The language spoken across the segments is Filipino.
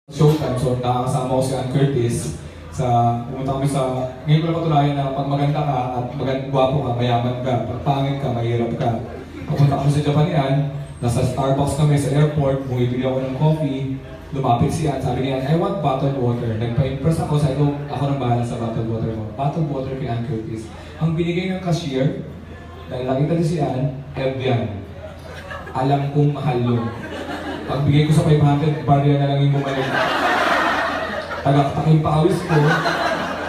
Showtime, so nakakasama ko si Ann Curtis pumunta kami ngayon ko na patunayan na pag maganda ka at gwapo ka, mayaman ka, pag pangit ka, mahirap ka. Pupunta kami sa Japan ni Ann, nasa Starbucks kami sa airport, bumibili ako ng coffee, lumapit si Ann, sabi niya, I want bottled water. Nagpa-impress ako, sabi ko, ako nang bahala sa bottled water mo. Bottled water kay Ann Curtis. Ang binigay ng cashier, dahil nakita din si Ann, Evian. Alam kong mahal yun. Pagbigay ko sa 500, barya na lang yung bumalik. Tagaktak yung pakawis ko.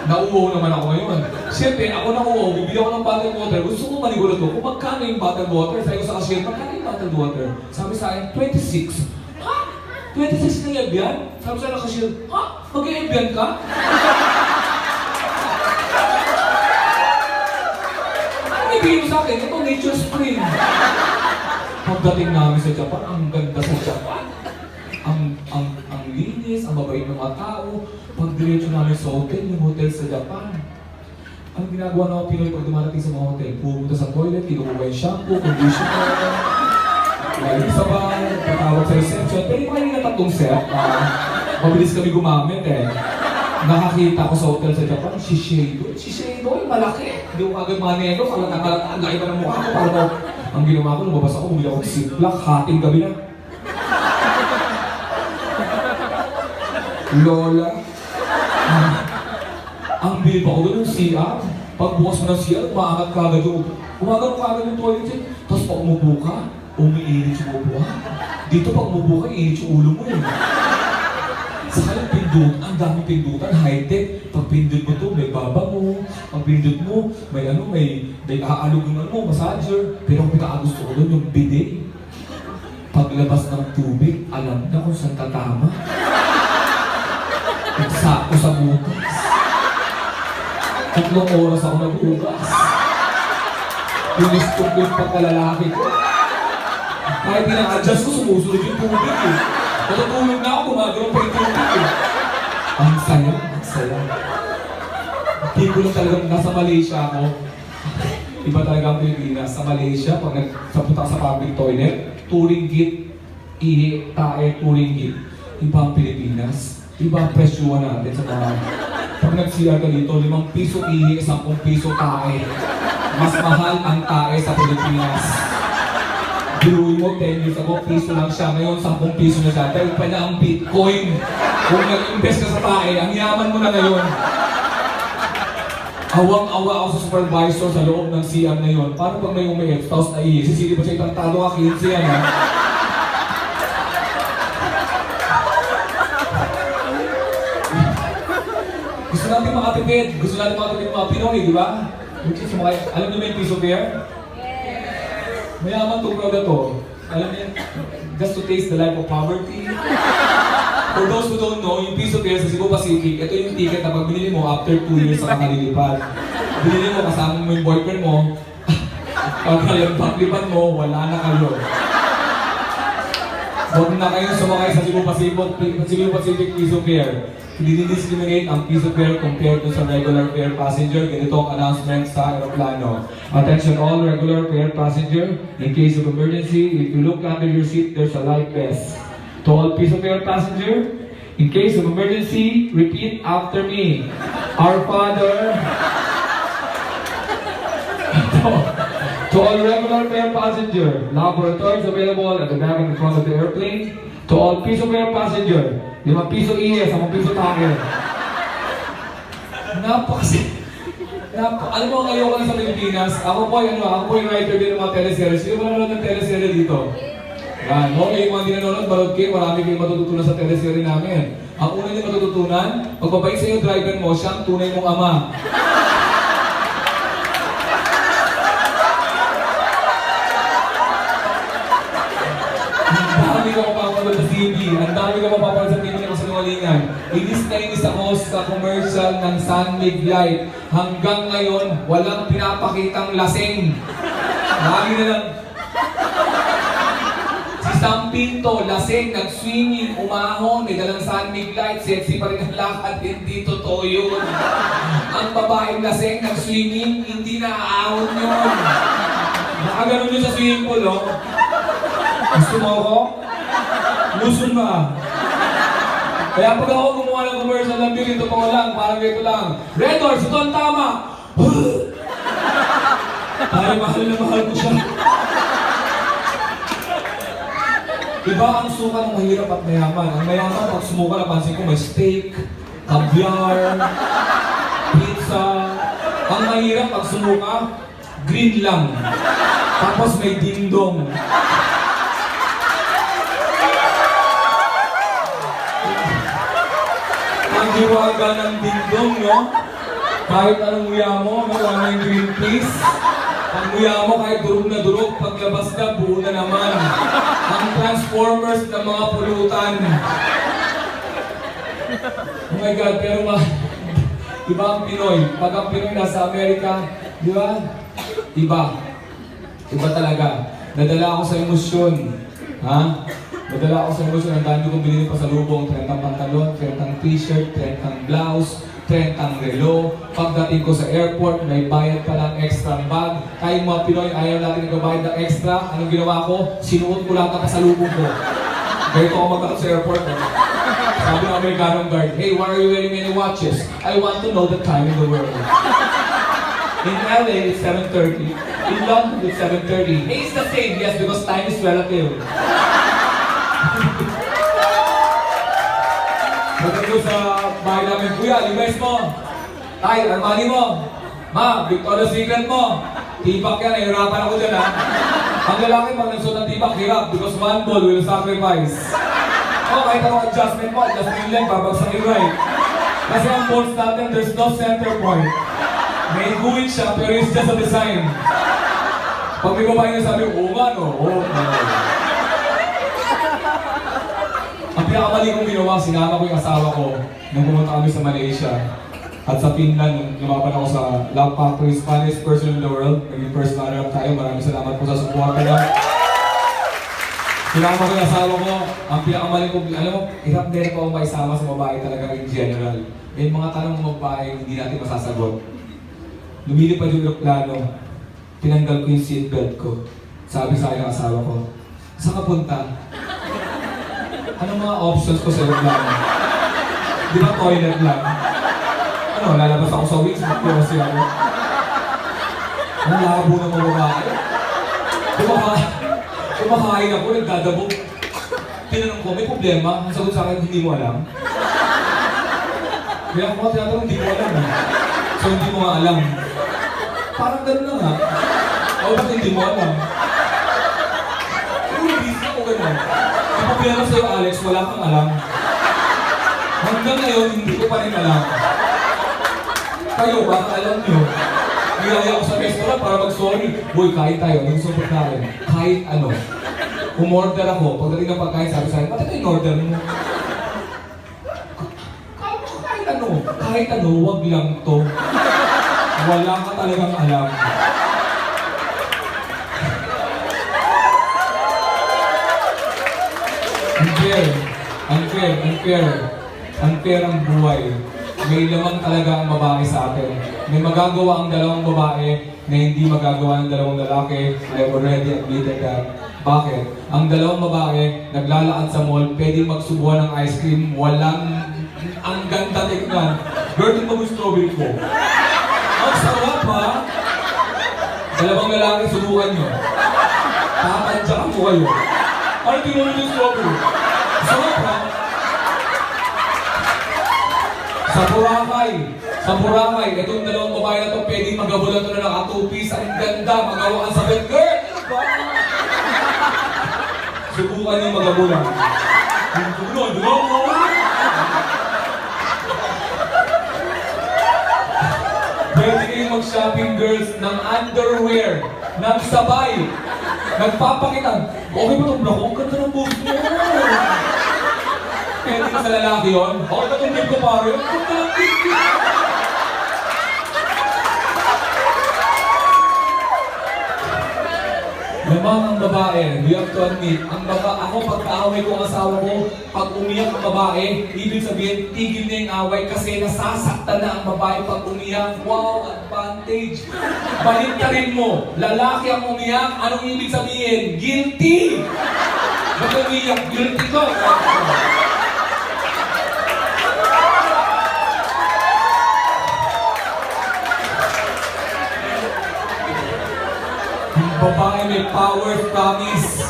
Nauuwaw naman ako ngayon. Siyempre, ako nauuwaw, bibili ako ng bottled water. Gusto ko manigulat ko kung magkano yung bottled water. Sabi ko sa cashier, magkano yung bottled water? Sabi sa akin, 26. Ha? 26 na Evian? Sabi sa akin ng cashier, ha? Mag-Evian ka? Ano ibigay mo sa akin? Ito, Nature Spring. Pagdating namin sa Japan, ang ganda sa Japan. Ang linis, ang mabait ng mga tao. Pag-diretso namin sa hotel, yung hotel sa Japan. Ang ginagawa ng mga Pinoy pag dumarating sa mga hotel, pumunta sa toilet, kinukuha yung shampoo, conditioner, lalim sa bar, patawag sa reception. Pero yung kanina tatlong set, mabilis kami gumamit eh. Nakakita ko sa hotel sa Japan, Shiseido. Shiseido, yung malaki. Hindi ko agad maneno, ang laki pa ng mukha ko. Para ang ginawa ko, lumabas ako, bumili ako ng ziplock, hating gabi na. Lola. Ang bilib ako doon ng CR. Pagbukas mo ng CR, umaangat ka agad yung umagat ka agad yung toilet. Tapos pag umupo ka, umiinit yung upuan. Dito pag umupo ka, iinit yung ulo mo eh. Saka yung pindut, ang daming pindutan, high-tech. Pag pindut mo to, may baba mo. Pag pindut mo, may aalog mo, massager. Pero ang pinakagusto ko doon, yung bidet. Paglabas ng tubig, alam na kung saan tatama. Nagsako sa butas. 3 oras ako naghugas. Pinistog ko yung pagkalalaki ko. Kahit pinaka-adjust ko, sumusunod yung tubig eh. Natutulog na ako, gumagawang pa yung tubig eh. Ang saya, ang saya. Hindi ko lang talagang nasa Malaysia ako. Iba talaga ang Pilipinas. Sa Malaysia, pag nagsapunta sa public toilet, 2 ringgit, ihi, tae, 2 ringgit. Iba ang Pilipinas. Iba ang presyuhan natin sa mga... Pag nag-CR ka dito, 5 piso ihi, 10 piso tae. Mas mahal ang tae sa Pilipinas. Biruin mo, 10 years ago, piso lang siya. Ngayon, 10 piso na siya. Dahil pa niya ang Bitcoin. Kung nag-invest ka sa tae, ang yaman mo na ngayon. Awang-awa ako sa supervisor sa loob ng CR na yun. Paano pag may umiit, tapos naihi? Sisili pa siya itang ka, 15 yan ha? Gusto natin makatipid. Gusto natin makatipid ng mga Pinoy, di ba? Alam niyo ba yung piso bear? Mayaman itong product to. Alam niyo, just to taste the life of poverty. For those who don't know, yung piso bear sa Cebu Pacific, ito yung ticket na pag binili mo after 2 years sa kakalilipad. Binili mo, kasama mo yung boyfriend mo, pag paglipan mo, wala na kayo. Huwag na kayong sumakay sa Cebu Pacific piso bear. Hindi discriminate ang piso fare compared to sa regular fare passenger. Ganito ang announcement sa aeroplano. Attention all regular fare passenger. In case of emergency, if you look under your seat, there's a life vest. To all piso fare passenger, in case of emergency, repeat after me. Our Father. To all regular fare passenger, laboratories available at the back and the front of the airplane. To all piso fare passenger, 5 piso ihi, 10 piso tae. Alam mo, ngayon ko lang sa Pilipinas, ako po yung writer din ng mga teleseries. Sino ba nanonood ng teleserye dito? Yan, okay, mga hindi nanonood, balod kayo, marami kayong matututunan sa teleserye namin. Ang una niyo matututunan, pagpapait sa iyo driver mo, siya ang tunay mong ama. Ang dami ka mapapanood sa TV, ang dami ka mapapanood sa TV ng kasinungalingan. Inis na inis ako sa commercial ng Sunmig Light. Hanggang ngayon, walang pinapakitang lasing. Lagi na lang. Si Sam Pinto, lasing, nag-swimming, umahon, may dalang Sunmig Light, sexy pa rin ang lakad, hindi totoo yun. Ang babaeng lasing, nag-swimming, hindi naaahon yun. Nakaganon yun sa swimming pool, oh. Gusto mo ako? Lusun ba? Kaya pag ako gumawa ng commercial ng beauty, totoo lang, parang ito lang. Red Horse, ito ang tama! Ay, mahal na mahal ko siya. Iba ang suka ng mahirap at mayaman. Ang mayaman, pag sumuka, napansin ko may steak, caviar, pizza. Ang mahirap, pag sumuka, green lang. Tapos may dingdong. Ang hiwaga ng dingdong, no? Kahit anong nguya mo, wala yung green peas. Ang nguya mo, kahit durog na durog, paglabas na, buo na naman. Ang Transformers ng mga pulutan. Oh my God, pero iba ang Pinoy. Pag ang Pinoy nasa Amerika, di ba? Iba. Iba talaga. Nadala ako sa emosyon. Ha? Nadala ako sa emosyon. Ang dami kong binili pa sa lubong. 30 pantalon, 30 t-shirt, 30 blouse, 30 relo. Pagdating ko sa airport, may bayad pa ng extra bag. Kayong mga Pinoy, ayaw natin nagbabayad ng extra. Anong ginawa ko? Sinuot ko lahat ng kasalubong ko. Ganito ako magkakot sa airport. Sabi ng Amerikanong guard, "Hey, why are you wearing any watches? I want to know the time in the world." In LA, it's 7:30. In London, it's 7:30. Hey, it's the same, yes, because time is relative. Pagdating ko sa bahay namin, "Kuya, Levi's mo. Tay, Armani mo. Ma, Victoria's Secret mo." Tibak yan, nahihirapan ako dyan, ha. Ang lalaki pag nagsuot ng tibak, hirap because one ball will sacrifice. Oh, kahit anong adjustment mo, adjustment lang, babagsak yung right. Kasi ang balls natin, there's no center point. May guhit siya, pero it's just a design. Pag may babae na sabi, "Oo nga, no? Oo, no." Ang pinakamali kong ginawa, sinama ko yung asawa ko nung pumunta kami sa Malaysia. At sa Finland, nung lumaban ako sa Love Factory, Spanish person in the world. Naging first runner-up tayo. Maraming salamat po sa support na. Sinama ko yung asawa ko. Ang pinakamali ko, alam mo, hirap din ako maisama sa babae talaga in general. May mga tanong ng babae hindi natin masasagot. Lumilipad yung aeroplano. Tinanggal ko yung seatbelt ko. Sabi sa akin ng asawa ko, "Saan ka punta?" Anong mga options ko sa aeroplano? Di ba toilet lang? Ano, lalabas ako sa wings, mag-close ako. Ang labo ng mga babae. Kumakain ako, nagdadabog. Tinanong ko, "May problema?" Ang sagot sa akin, "Hindi mo alam." Kaya ako tinatanong, "Hindi mo alam." So hindi mo nga alam. Parang gano'n na nga. O ba't hindi mo alam? Busy ako gano'n. Kapag pinanong sa'yo, "Alex, wala kang alam." Hanggang ngayon, hindi ko pa rin alam. Kayo, baka alam nyo. Nilaya ako sa restaurant para mag-sorry. "Boy, kain tayo. Ano gusto pagkain?" Kahit ano. Umorder ako. Pagdating ng pagkain, sabi sa akin, "Ba't ito in-order mo?" Kahit ano. Kahit ano, wag lang to. Wala ka talagang alam. Unfair ang buhay. May lamang talaga ang babae sa atin. May magagawa ang dalawang babae na hindi magagawa ng dalawang lalaki. I've already admitted that. Bakit? Ang dalawang babae, naglalakad sa mall, pwedeng magsubuhan ng ice cream, ang ganda tignan. Girl, ito mo yung strawberry ko. Ang sarap, ha? Dalawang lalaki, subukan nyo. Tatadyakan ko kayo. Ano tinulog yung strawberry? Sarap, ha? Sa Boracay, itong dalawang babae na ito, pwedeng magabulan ito na naka-two-piece. Ang ganda, magawa sa bed. Girl, ano ba? Subukan yung magabulan. Pwede kayong mag-shopping, girls, ng underwear, ng sabay. Nagpapakita. Okay ba itong blako? Ang ganda ng buhok mo. Pwede ka sa lalaki yun? Okay ba itong ko pare? Ang ganda ng buhok. Lamang ang babae, we have to admit, ako pagkaaway ko ang asawa ko, pag umiyak ang babae, ibig sabihin, tigil na yung away kasi nasasaktan na ang babae pag umiyak. Wow, advantage! Baliktarin mo, lalaki ang umiyak, anong ibig sabihin? Guilty! Ba't umiyak? Guilty ko! Babae may power, promise.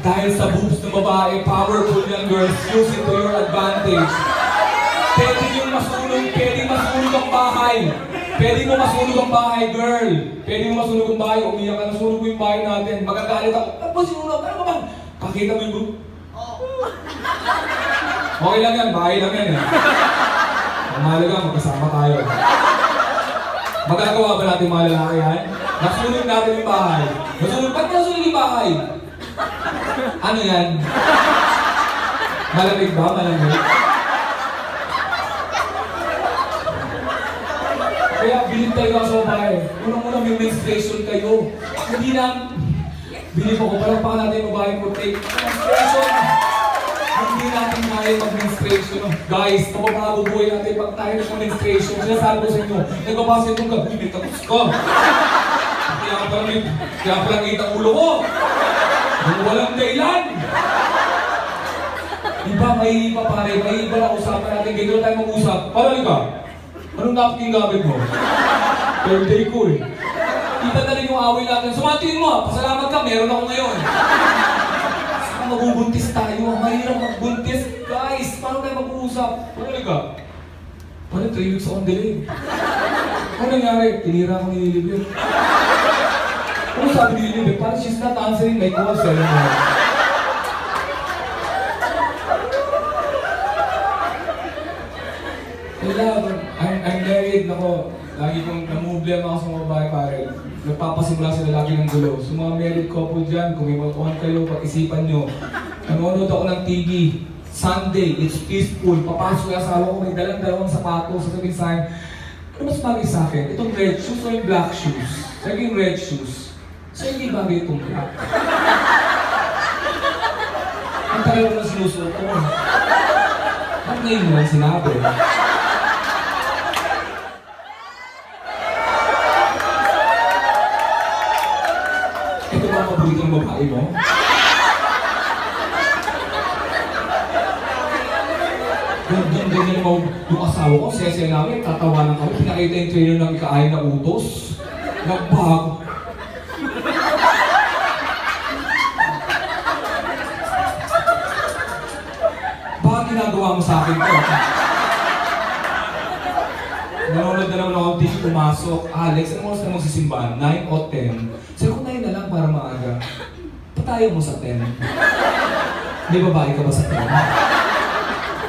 Dahil sa boobs ng babae, powerful yan, girls. Use it to your advantage. Pwede yung masunog, pwede masunog ang bahay. Pwede mo masunog ang bahay, girl. Pwede mo masunog ang bahay, umiyak ka, nasunog mo yung bahay natin. Magagalit ako, ano ba sinunog? Ano ba ba? Pakita mo yung boob. Okay lang yan, bahay lang yan eh. Ang mahalaga, magkasama tayo. Magagawa ba natin mga lalaki yan? Nasunog natin yung bahay. Nasunog, ba't nasunog yung bahay? Ano yan? Malamig ba? Malamig? Kaya bilib tayo sa babae. Unang-unang may menstruation kayo. Hindi na... Bilib ako, parang pa natin yung babae ko take menstruation. Hindi natin kaya mag-menstruation. Guys, mapapabubuhay natin pag tayo ng-menstruation. Sinasabi ko sa inyo, nagpapasin kong gabi, may tapos ko. Kaya palang ngita ulo ko. Yung walang dahilan. Iba, may iba pare, may iba na usapan natin. Ganyan tayo mag-usap. Parang ka, anong napkin gamit mo? Third day ko eh. Iba na rin yung away natin. Sumatiin mo, pasalamat ka, meron ako ngayon. Saka mabubuntis tayo, mahirap magbuntis. Guys, paano tayo mag-uusap? Parang ka, paano 3 weeks akong delay? Ano nangyari? Tinira ako ni Lilibir. Ano sabi ni Lilibir? Parang she's not answering my calls. I'm married, nako. Lagi kong namumblema ako sa mga babae pare. Nagpapasimula sila lagi ng gulo. So mga married couple dyan, kung may mga kayo, pag-isipan nyo. Nanonood ako ng TV. Sunday, it's peaceful. Papasok yung asawa ko, may dalang-dalawang sapatos. Sasabihin sa akin, ano mas bagay sa akin? Itong red shoes o yung black shoes? Sabi yung red shoes. So hindi bagay itong black. Ang tagal ko na sinusuot ko. Ba't ngayon mo lang sinabi? Ito ba ang paboritong babae mo? Ganyan mo yung asawa ko, sese namin, tatawanan kami, pinakita yung trainer ng ika-ay na utos. Nagbag. Baka ginagawa mo sa akin to? Nanonood na naman ako ng TV, pumasok. Alex, ano oras na magsisimbahan? 9 o 10? Sabi ko, 9 na lang para maaga. Patayo mo sa 10. May babae ka ba sa 10?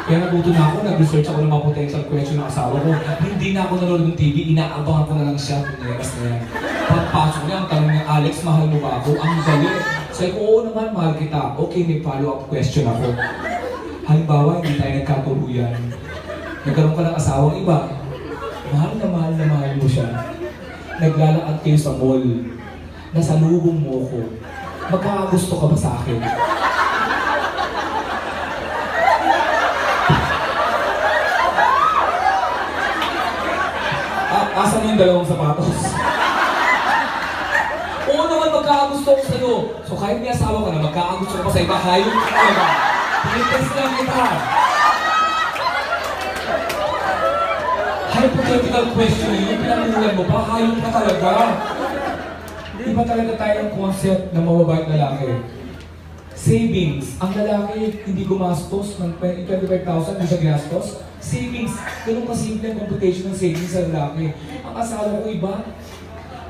Kaya naguto na ako, nag-research ako ng mga potential question ng asawa ko. Hindi na ako nanonood ng TV, inaabangan ko na lang siya kung nekas na yan. Pagpasok niya, ang tanong niya, Alex, mahal mo ba ako? Ang galit. Sabi ko, oo naman, mahal kita. Okay, may follow-up question ako. Halimbawa, hindi tayo nagkatuluyan. Nagkaroon ka ng asawang iba. Mahal na mahal mo siya. Naglalakad kayo sa mall. Nasalubong mo ko. Magkakagusto ka ba sa akin? Asan yung dalawang sapatos? Oo naman, magkakagusto ko sa'yo. So kahit may asawa ka na, magkakagusto ko pa sa iba, hayop ka talaga. Pinitest lang kita. Hypothetical question yun, pinanungan mo pa, hayop ka talaga. Iba talaga tayo ng concept ng mababait na lalaki. Savings. Ang lalaki, hindi gumastos ng 25,000, hindi siya ginastos. Savings. Ganun kasimple ang computation ng savings sa lalaki. Ang asawa ko iba,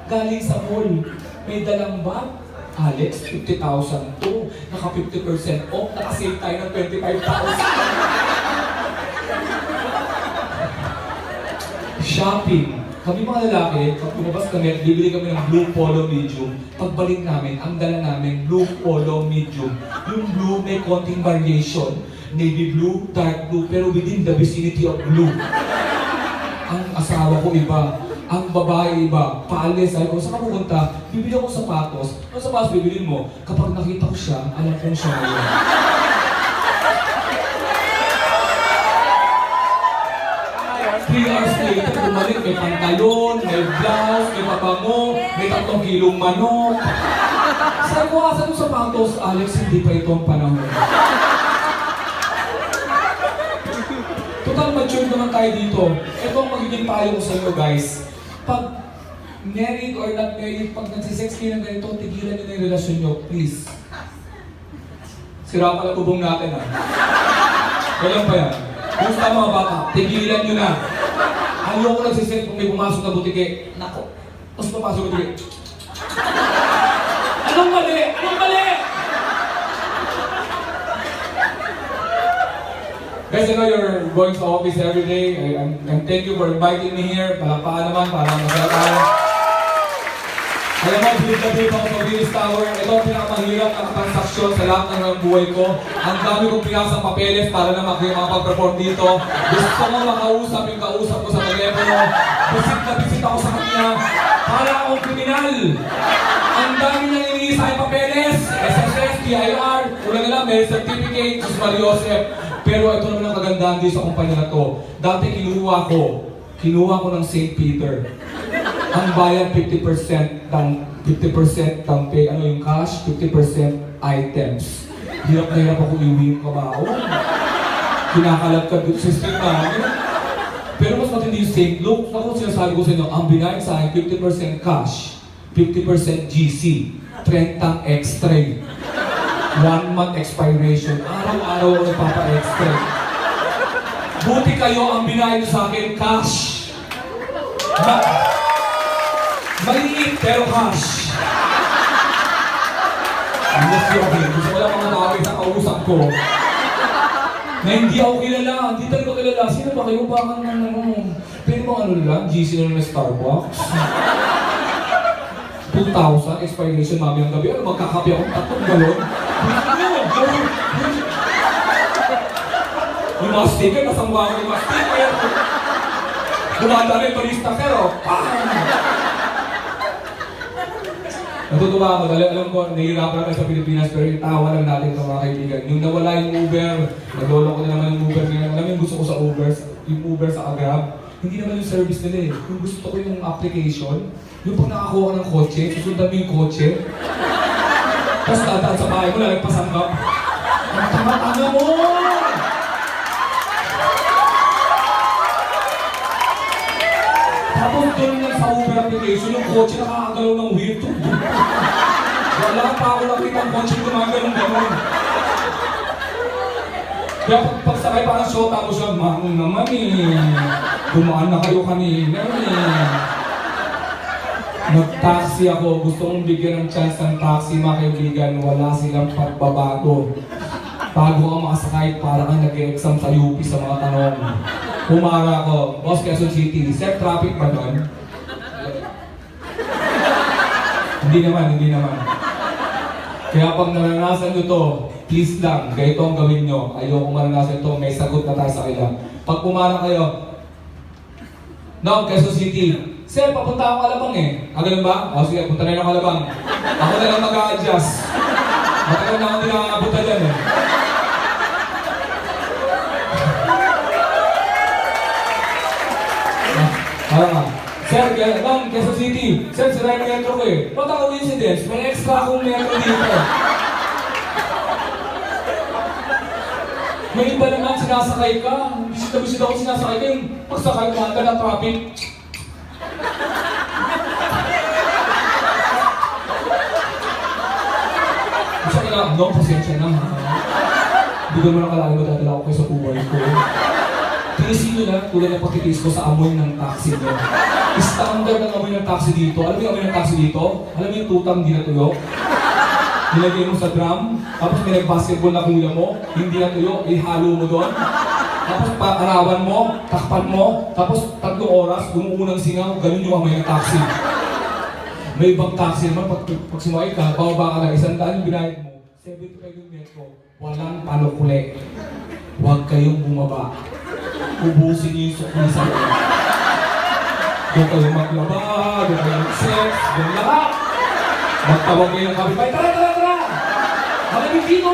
galing sa mall. May dalang bag. Alex, 50,000 to. Naka 50% off. Nakasave tayo ng 25,000. Shopping. Kami mga lalaki, pag lumabas kami at bibili kami ng blue polo medium, pagbalik namin, ang dala namin, blue polo medium. Yung blue may konting variation. Navy blue, dark blue, pero within the vicinity of blue. Ang asawa ko iba, ang babae iba, paalis, sabi ko, saan ka pupunta? Bibili ako sapatos. Ano sapatos bibili mo? Kapag nakita ko siya, alam kong siya ngayon. 3 hours later, bumalik, may pantalon, may blouse, may pabango, may 3 kilong manok. Sabi ko, asan yung sapatos? Alex, hindi pa ito ang panahon. Total mature naman tayo dito. Ito ang magiging payo ko sa inyo, guys. Pag married or not married, pag nagsisex kayo ng ganito, tigilan nyo na yung relasyon nyo, please. Sira pala bubong natin ha. Kailan pa yan? Gusto mga bata, tigilan nyo na. Ayoko nagsisex kung may pumasok na butike. Nako, mas pumasok na butike. Anong mali? Anong mali? Guys, I know you're going to office every day, and thank you for inviting me here. Palakpakan naman para masaya tayo. Alam mo, bilib ako sa Willis Tower. Ito ang pinakamahirap ang transaksyon sa lahat ng buhay ko. Ang dami kong pinasang papeles para na makapag-perform dito. Gusto ko makausap yung kausap ko sa telepono. Bisit na bisit ako sa kanya. Para akong kriminal. Ang dami niyang iniisa ay papeles. SSS, PIR, wala nila, may certificate, Sus Mariosep. Pero ito naman ang kagandahan dito sa kumpanya na to. Dati kinuha ko ng St. Peter. Ang bayad 50% down pay, ano yung cash, 50% items. Hirap na hirap ako iuwi yung kabaho. Kinakalat ka doon sa sistema. Pero mas matindi yung St. Luke. Ako sinasabi ko sa inyo, ang binayad sa akin, 50% cash, 50% GC, 30 extra. 1 month expiration. Araw-araw ako nagpapa-extra. Buti kayo ang binayad sa akin, cash. Maliit pero cash. Gusto ko lang mga tawag sa kausap ko na hindi ako kilala. Hindi talaga kilala. Sino ba kayo? Baka pwede bang ano lang? GC na ng Starbucks? 2,000 expiration mami ang gabi. Ano, magkakapi akong 3 galon? Yung mga sticker, kasama ko yung mga sticker. Dumanda rin turista pero, natutuwa ako dahil alam ko, nahihirapan naman sa Pilipinas pero itawa lang natin ito mga kaibigan. Yung nawala yung Uber, nagolo ko na naman yung Uber ngayon. Alam mo yung gusto ko sa Uber, yung Uber sa Grab, hindi naman yung service nila eh. Yung gusto ko yung application, yung pag nakakuha ka ng kotse, susundan mo yung kotse, tapos tataan sa bahay mo, lalagpasan ka. Ang tanga-tanga mo! Tapos doon lang sa Uber application, yung kotse nakakagalaw ng wheel to. Wala pa ako nakita ang kotse gumagalaw-galaw. Kaya pagsakay pa ng shota mo siya, manong naman eh. Dumaan na kayo kanina eh. Nag-taxi ako, gusto kong bigyan ng chance ng taxi mga kaibigan, wala silang pagbabago. Bago ka makasakay, para kang nag-exam sa UP sa mga tanong. Humara ako, Boss Quezon City, set traffic ba doon? Hindi naman. Kaya pag naranasan nyo to, please lang, ganito ang gawin nyo. Ayoko maranasan to, may sagot na tayo sa kanila. Pag pumara kayo, no, Quezon City, Sir, papunta akong Alabang eh. Ganun ba? O sige, punta na yung Alabang. Ako na lang mag-a-adjust. Matagal na ako hindi nakakapunta dyan eh. Sir, Quezon City. Sir, sira yung metro ko eh. What a coincidence? May extra akong metro dito. May iba naman sinasakay ka. Bisit ako sinasakay ka. Yung pagsakay ka, hanggang na traffic. No, pasensya na ha. Hindi ko naman nakalala mo dahil ako kayo sa buhay ko. Tinisin nyo na tulad ng pagtitiis ko sa amoy ng taxi nyo. Standard ng amoy ng taxi dito. Alam mo yung amoy ng taxi dito? Alam mo yung tutang hindi natuyo? Nilagay mo sa drum, tapos may nag-basketball na kuya mo, hindi natuyo, ihalo mo doon. Tapos paarawan mo, takpan mo, tapos 3 oras, gumuunang singaw, ganun yung amoy ng taxi. May ibang taxi naman, pag sumakay ka, bababa ka na 100 yung binayad mo. 75 yung metro, walang panukuli. Huwag kayong bumaba. Ubusin niyo yung sukli sa loob. Doon kayo maglaba, doon kayo mag-sex, doon lahat. Magtawag kayo ng kapitbahay, tara! Malamig dito!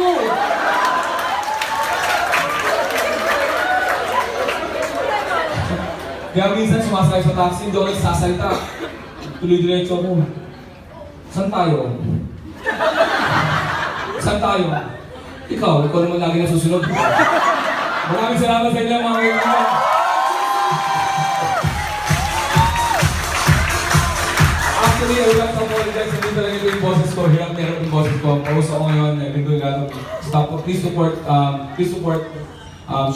Kaya minsan sumasakay sa taxi, hindi ako nagsasalita. Tuloy-diretso ako. Saan tayo? Saan tayo? Ikaw naman lagi nasusunod. Maraming salamat sa inyo mga kaibigan. me, I would like to apologize. Hindi talaga ito yung boses ko. Hirap na hirap yung boses ko. Pauso ako ngayon. I've been doing a lot of stuff. Please support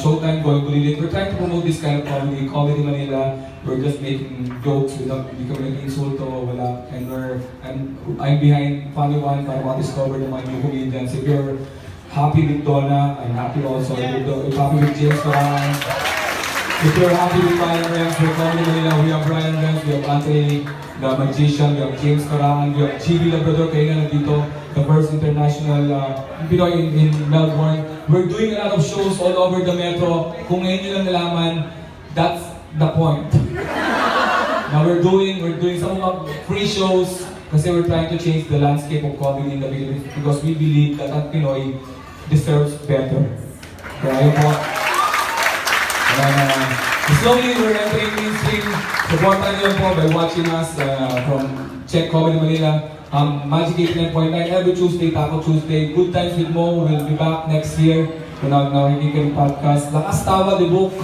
Showtime Going Bulilit. We're trying to promote this kind of comedy. Comedy Manila. We're just making jokes without becoming insulto. Wala. And I'm behind Funny One para ma-discover ng mga new comedians. If you're happy with Donna, I'm happy also. If you're happy with James Corang, if you're happy with Brian Rems, we're Comedy Manila. We have Brian Rems, we have Anthony, the Magician, we have James Corang, we have Chibi Labrador, kayo na nandito, the first international Pinoy in Melbourne. We're doing a lot of shows all over the metro. Kung ngayon nyo lang nalaman, that's the point. Now we're doing some free shows kasi we're trying to change the landscape of comedy in the Philippines because we believe that ang Pinoy deserves better. Kaya yun po. Slowly we're entering mainstream. Supportan nyo po by watching us from Check Comedy Manila. Magic 89.9 every Tuesday, Taco Tuesday. Good Times with Mo will be back next year. Kung nakikinig ng podcast. Lakas Tawa, the book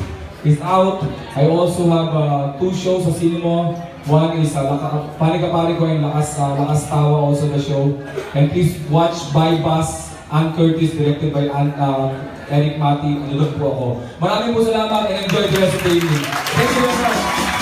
is out. I also have 2 shows sa cinema. One is Pari Ka Pari Ko and Lakas Tawa, also the show. And please watch By Bus, Ann Curtis, directed by Eric Mati. Nanonood po ako. Maraming po salamat and enjoy the rest of the evening. Thank you very much.